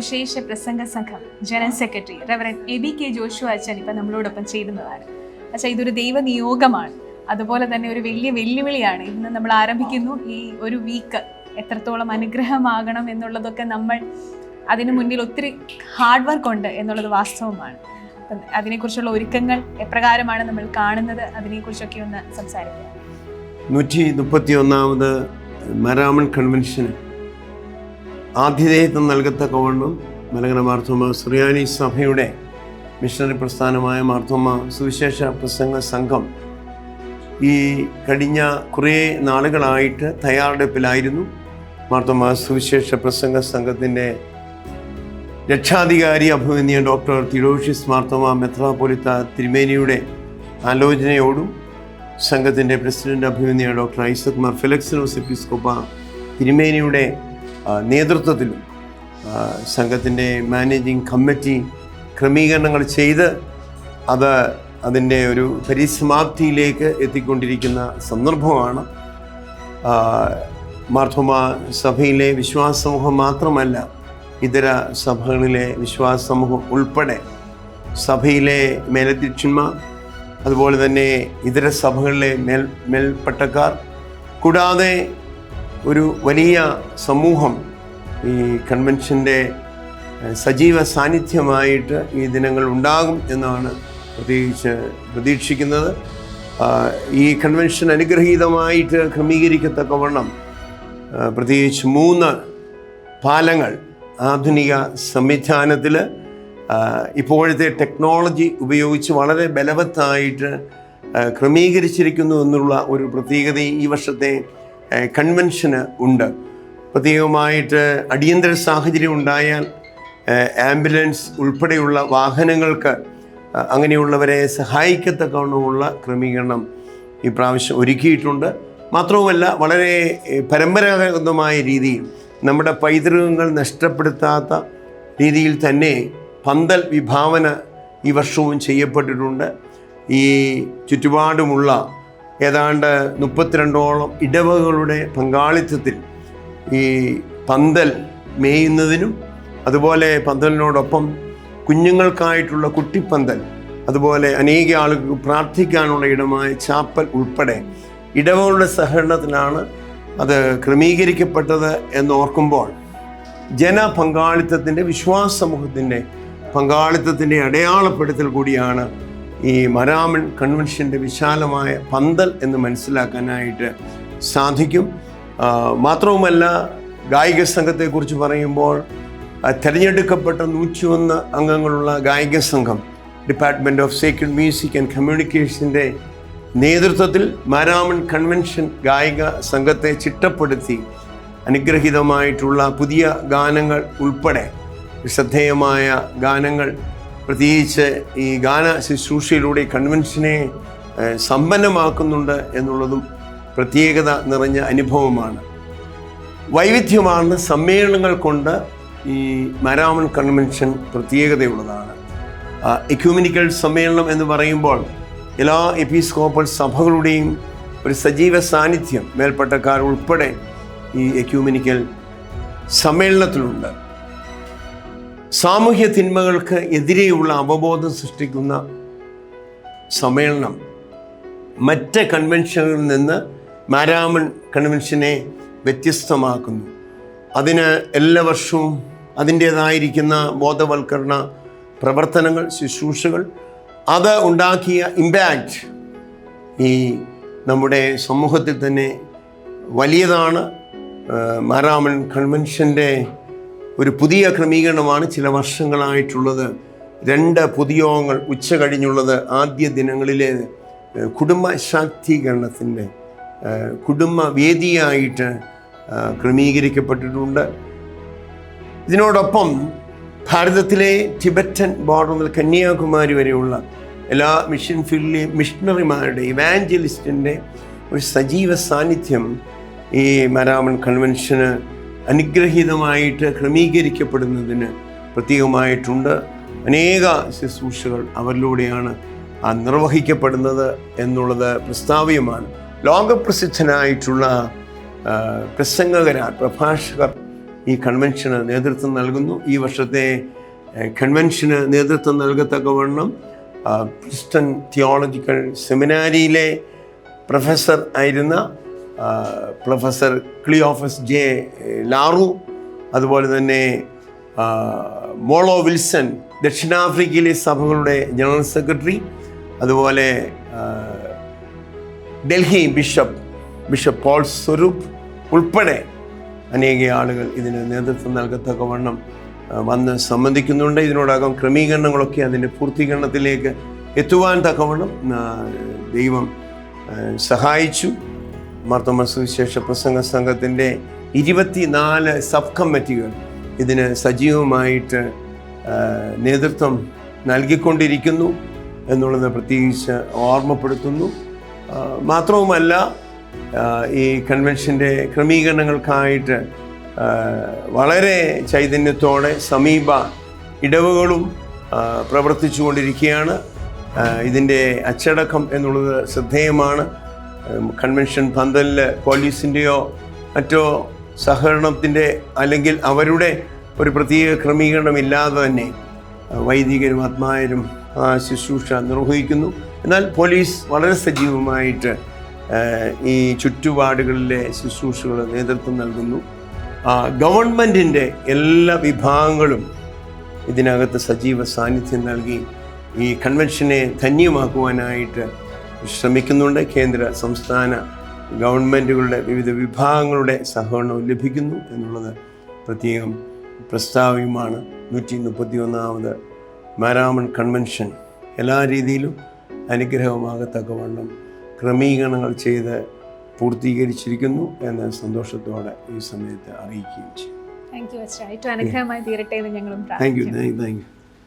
സുവിശേഷ പ്രസംഗ സംഘം general secretary reverend Aby K Joshua അച്ഛൻ ഇപ്പം നമ്മളോടൊപ്പം ചേരുന്നതാണ്. അച്ഛാ, ഇതൊരു ദൈവനിയോഗമാണ്, അതുപോലെ തന്നെ ഒരു വലിയ വെല്ലുവിളിയാണ്. ഇന്ന് നമ്മൾ ആരംഭിക്കുന്നു ഈ ഒരു വീക്ക്. എത്രത്തോളം അനുഗ്രഹമാകണം എന്നുള്ളതൊക്കെ നമ്മൾ അതിനു മുന്നിൽ ഒത്തിരി ഹാർഡ് വർക്ക് ഉണ്ട് എന്നുള്ളത് വാസ്തവമാണ്. അപ്പം അതിനെക്കുറിച്ചുള്ള ഒരുക്കങ്ങൾ എപ്രകാരമാണ് നമ്മൾ കാണുന്നത്, അതിനെക്കുറിച്ചൊക്കെ ഒന്ന് സംസാരിക്കാം. 131ാമത് മാരാമൺ കൺവെൻഷന് ആതിഥേയത്വം നൽകത്തക്കവണ്ണം മലങ്കര മാർത്തോമ സുറിയാനി സഭയുടെ മിഷണറി പ്രസ്ഥാനമായ മാർത്തോമ സുവിശേഷ പ്രസംഗ സംഘം ഈ കഴിഞ്ഞ കുറേ നാളുകളായിട്ട് തയ്യാറെടുപ്പിലായിരുന്നു. മാർത്തോമ സുവിശേഷ പ്രസംഗ സംഘത്തിൻ്റെ രക്ഷാധികാരി അഭിമന്യ ഡോക്ടർ തിയോഡോഷ്യസ് മാർത്തോമ മെത്രാപ്പൊലീത്ത തിരുമേനിയുടെ ആലോചനയോടും സംഘത്തിൻ്റെ പ്രസിഡന്റ് അഭിമന്യ ഡോക്ടർ ഐസക് മാർ ഫെലിക്സിനോസ് എപ്പിസ്കോപ്പ തിരുമേനിയുടെ നേതൃത്വത്തിലും സംഘത്തിൻ്റെ മാനേജിംഗ് കമ്മിറ്റി ക്രമീകരണങ്ങൾ ചെയ്ത് അതിൻ്റെ ഒരു പരിസമാപ്തിയിലേക്ക് എത്തിക്കൊണ്ടിരിക്കുന്ന സന്ദർഭമാണ്. മാർത്തോമ സഭയിലെ വിശ്വാസ സമൂഹം മാത്രമല്ല, ഇതര സഭകളിലെ വിശ്വാസ സമൂഹം ഉൾപ്പെടെ സഭയിലെ മേലധ്യക്ഷന്മാർ, അതുപോലെ തന്നെ ഇതര സഭകളിലെ മേൽപ്പട്ടക്കാർ, കൂടാതെ ഒരു വലിയ സമൂഹം ഈ കൺവെൻഷൻ്റെ സജീവ സാന്നിധ്യമായിട്ട് ഈ ദിനങ്ങൾ ഉണ്ടാകും എന്നാണ് പ്രതീക്ഷിക്കുന്നത്. ഈ കൺവെൻഷൻ അനുഗ്രഹീതമായിട്ട് ക്രമീകരിക്കത്തക്കവണ്ണം പ്രത്യേകിച്ച് 3 പാലങ്ങൾ ആധുനിക സംവിധാനത്തിൽ ഇപ്പോഴത്തെ ടെക്നോളജി ഉപയോഗിച്ച് വളരെ ബലവത്തായിട്ട് ക്രമീകരിച്ചിരിക്കുന്നു എന്നുള്ള ഒരു പ്രത്യേകത ഈ വർഷത്തെ കൺവെൻഷന് ഉണ്ട്. പ്രത്യേകമായിട്ട് അടിയന്തര സാഹചര്യം ഉണ്ടായാൽ ആംബുലൻസ് ഉൾപ്പെടെയുള്ള വാഹനങ്ങൾക്ക് അങ്ങനെയുള്ളവരെ സഹായിക്കത്തക്കവണ്ണമുള്ള ക്രമീകരണം ഈ പ്രാവശ്യം ഒരുക്കിയിട്ടുണ്ട്. മാത്രവുമല്ല, വളരെ പരമ്പരാഗതമായ രീതിയിൽ നമ്മുടെ പൈതൃകങ്ങൾ നഷ്ടപ്പെടുത്താത്ത രീതിയിൽ തന്നെ പന്തൽ വിഭാവന ഈ വർഷവും ചെയ്യപ്പെട്ടിട്ടുണ്ട്. ഈ ചുറ്റുപാടുമുള്ള ഏതാണ്ട് 32ഓളം ഇടവകളുടെ പങ്കാളിത്തത്തിൽ ഈ പന്തൽ മേയുന്നതിനും, അതുപോലെ പന്തലിനോടൊപ്പം കുഞ്ഞുങ്ങൾക്കായിട്ടുള്ള കുട്ടിപ്പന്തൽ, അതുപോലെ അനേക ആളുകൾക്ക് പ്രാർത്ഥിക്കാനുള്ള ഇടമായ ചാപ്പൽ ഉൾപ്പെടെ ഇടവകളുടെ സഹകരണത്തിലാണ് അത് ക്രമീകരിക്കപ്പെട്ടത് എന്നോർക്കുമ്പോൾ ജനപങ്കാളിത്തത്തിൻ്റെ, വിശ്വാസ സമൂഹത്തിൻ്റെ പങ്കാളിത്തത്തിൻ്റെ അടയാളപ്പെടുത്തൽ കൂടിയാണ് ഈ മാരാമൺ കൺവെൻഷൻ്റെ വിശാലമായ പന്തൽ എന്ന് മനസ്സിലാക്കാനായിട്ട് സാധിക്കും. മാത്രവുമല്ല, ഗായിക സംഘത്തെക്കുറിച്ച് പറയുമ്പോൾ തിരഞ്ഞെടുക്കപ്പെട്ട 101 അംഗങ്ങളുള്ള ഗായിക സംഘം department of sacred music and കമ്മ്യൂണിക്കേഷൻ്റെ നേതൃത്വത്തിൽ മാരാമൺ കൺവെൻഷൻ ഗായിക സംഘത്തെ ചിട്ടപ്പെടുത്തി അനുഗ്രഹീതമായിട്ടുള്ള പുതിയ ഗാനങ്ങൾ ഉൾപ്പെടെ ശ്രദ്ധേയമായ ഗാനങ്ങൾ, പ്രത്യേകിച്ച് ഈ ഗാന ശുശ്രൂഷയിലൂടെ കൺവെൻഷനെ സമ്പന്നമാക്കുന്നുണ്ട് എന്നുള്ളതും പ്രത്യേകത നിറഞ്ഞ അനുഭവമാണ്. വൈവിധ്യമാർന്ന സമ്മേളനങ്ങൾ കൊണ്ട് ഈ മാരാമൺ കൺവെൻഷൻ പ്രത്യേകതയുള്ളതാണ്. എക്യൂമെനിക്കൽ സമ്മേളനം എന്ന് പറയുമ്പോൾ എല്ലാ എപ്പിസ്കോപ്പൽ സഭകളുടെയും ഒരു സജീവ സാന്നിധ്യം മേൽപ്പട്ടക്കാർ ഉൾപ്പെടെ ഈ എക്യൂമെനിക്കൽ സമ്മേളനത്തിലുണ്ട്. സാമൂഹ്യ തിന്മകൾക്ക് എതിരെയുള്ള അവബോധം സൃഷ്ടിക്കുന്ന സമ്മേളനം മറ്റ് കൺവെൻഷനുകളിൽ നിന്ന് മാരാമൺ കൺവെൻഷനെ വ്യത്യസ്തമാക്കുന്നു. അതിന് എല്ലാ വർഷവും അതിൻ്റേതായിരിക്കുന്ന ബോധവൽക്കരണ പ്രവർത്തനങ്ങൾ, ശുശ്രൂഷകൾ, അത് ഉണ്ടാക്കിയ ഇമ്പാക്റ്റ് ഈ നമ്മുടെ സമൂഹത്തിൽ തന്നെ വലിയതാണ്. മാരാമൺ കൺവെൻഷൻ്റെ ഒരു പുതിയ ക്രമീകരണമാണ് ചില വർഷങ്ങളായിട്ടുള്ളത്. 2 പൊതുയോഗങ്ങൾ ഉച്ച കഴിഞ്ഞുള്ളത് ആദ്യ ദിനങ്ങളിലെ കുടുംബ ശാക്തീകരണത്തിൻ്റെ കുടുംബ വേദിയായിട്ട് ക്രമീകരിക്കപ്പെട്ടിട്ടുണ്ട്. ഇതിനോടൊപ്പം ഭാരതത്തിലെ ടിബറ്റൻ ബോർഡർ മുതൽ കന്യാകുമാരി വരെയുള്ള എല്ലാ മിഷൻ ഫീൽഡിലെ മിഷണറിമാരുടെ, ഇവാഞ്ചലിസ്റ്റിൻ്റെ ഒരു സജീവ സാന്നിധ്യം ഈ മാരാമൺ കൺവെൻഷന് അനുഗ്രഹീതമായിട്ട് ക്രമീകരിക്കപ്പെടുന്നതിന് പ്രത്യേകമായിട്ടുണ്ട്. അനേക ശുശ്രൂഷകൾ അവരിലൂടെയാണ് നിർവഹിക്കപ്പെടുന്നത് എന്നുള്ളത് പ്രസ്താവ്യമാണ്. ലോകപ്രസിദ്ധനായിട്ടുള്ള പ്രസംഗകരാർ, പ്രഭാഷകർ ഈ കൺവെൻഷന് നേതൃത്വം നൽകുന്നു. ഈ വർഷത്തെ കൺവെൻഷന് നേതൃത്വം നൽകത്തക്കവണ്ണം പ്രിസ്റ്റൺ തിയോളജിക്കൽ സെമിനാരിയിലെ പ്രൊഫസർ ആയിരുന്ന പ്രൊഫസർ ക്ലിയോഫസ് ജെ ലാറു, അതുപോലെ തന്നെ മോളോ വിൽസൺ, ദക്ഷിണാഫ്രിക്കയിലെ സഭകളുടെ ജനറൽ സെക്രട്ടറി, അതുപോലെ ഡൽഹി ബിഷപ്പ് പോൾ സ്വരൂപ് ഉൾപ്പെടെ അനേക ആളുകൾ ഇതിന് നേതൃത്വം നൽകത്തക്കവണ്ണം വന്ന് സംബന്ധിക്കുന്നുണ്ട്. ഇതിനോടകം ക്രമീകരണങ്ങളൊക്കെ അതിൻ്റെ പൂർത്തീകരണത്തിലേക്ക് എത്തുവാൻ തക്കവണ്ണം ദൈവം സഹായിച്ചു. മാർത്തോമാ സുവിശേഷ പ്രസംഗ സംഘത്തിൻ്റെ 24 സബ് കമ്മിറ്റികൾ ഇതിന് സജീവമായിട്ട് നേതൃത്വം നൽകിക്കൊണ്ടിരിക്കുന്നു എന്നുള്ളത് പ്രത്യേകിച്ച് ഓർമ്മപ്പെടുത്തുന്നു. മാത്രവുമല്ല, ഈ കൺവെൻഷൻ്റെ ക്രമീകരണങ്ങൾക്കായിട്ട് വളരെ ചൈതന്യത്തോടെ സമീപ ഇടവുകളും പ്രവർത്തിച്ചു കൊണ്ടിരിക്കുകയാണ്. ഇതിൻ്റെ അച്ചടക്കം എന്നുള്ളത് ശ്രദ്ധേയമാണ്. കൺവെൻഷൻ പന്തലിൽ പോലീസിൻ്റെയോ മറ്റോ സഹകരണത്തിൻ്റെ അല്ലെങ്കിൽ അവരുടെ ഒരു പ്രത്യേക ക്രമീകരണമില്ലാതെ തന്നെ വൈദികരും ആത്മാരും ആ ശുശ്രൂഷ നിർവഹിക്കുന്നു. എന്നാൽ പോലീസ് വളരെ സജീവമായിട്ട് ഈ ചുറ്റുപാടുകളിലെ ശുശ്രൂഷകൾ നേതൃത്വം നൽകുന്നു. ഗവൺമെൻറ്റിൻ്റെ എല്ലാ വിഭാഗങ്ങളും ഇതിനകത്ത് സജീവ സാന്നിധ്യം നൽകി ഈ കൺവെൻഷനെ ധന്യമാക്കുവാനായിട്ട് ശ്രമിക്കുന്നുണ്ട്. കേന്ദ്ര സംസ്ഥാന ഗവൺമെൻറ്റുകളുടെ വിവിധ വിഭാഗങ്ങളുടെ സഹകരണവും ലഭിക്കുന്നു എന്നുള്ളത് പ്രത്യേകം പ്രസ്താവ്യമാണ്. 131ാമത് മാരാമൺ കൺവെൻഷൻ എല്ലാ രീതിയിലും അനുഗ്രഹമാകത്തക്കവണ്ണം ക്രമീകരണങ്ങൾ ചെയ്ത് പൂർത്തീകരിച്ചിരിക്കുന്നു എന്ന സന്തോഷത്തോടെ ഈ സമയത്ത് അറിയിക്കുകയും ചെയ്യും. Thank you. അനുഗ്രഹമായി തീരട്ടെ എന്ന് ഞങ്ങളും പ്രാർത്ഥിക്കുന്നു. Thank you.